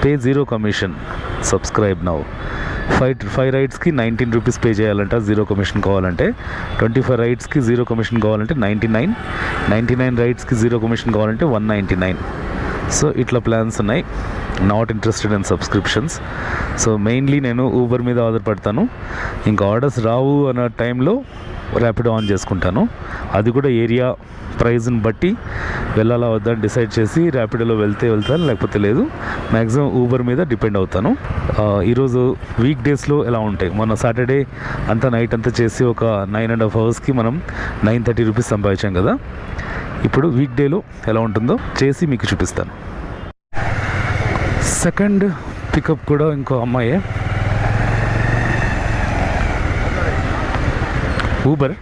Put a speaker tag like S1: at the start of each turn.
S1: Pay 0 commission, subscribe now. 5 రైడ్స్కి 19 rupees pay చేయాలంట 0 commission కావాలంటే. 25 రైడ్స్కి 0 commission కావాలంటే 99 రైడ్స్కి 0 కమిషన్ కావాలంటే 199. సో ఇట్లా ప్లాన్స్ ఉన్నాయి. Not interested in subscriptions. So mainly నేను ఊబర్ మీద ఆధారపడతాను. ఇంకా ఆర్డర్స్ రావు అన్న టైంలో ర్యాపిడో ఆన్ చేసుకుంటాను. అది కూడా ఏరియా ప్రైజ్ని బట్టి వెళ్ళాలా వద్దని డిసైడ్ చేసి ర్యాపిడోలో వెళ్తాను, లేకపోతే లేదు. మ్యాక్సిమం ఊబర్ మీద డిపెండ్ అవుతాను. ఈరోజు వీక్ డేస్లో ఎలా ఉంటాయి, మొన్న సాటర్డే అంతా నైట్ అంతా చేసి ఒక 9.5 అవర్స్కి మనం 930 రూపీస్ సంపాదించాం కదా. ఇప్పుడు వీక్ డేలో ఎలా ఉంటుందో చేసి మీకు చూపిస్తాను. సెకండ్ పికప్ కూడా ఇంకో అమ్మాయే. ఊబర్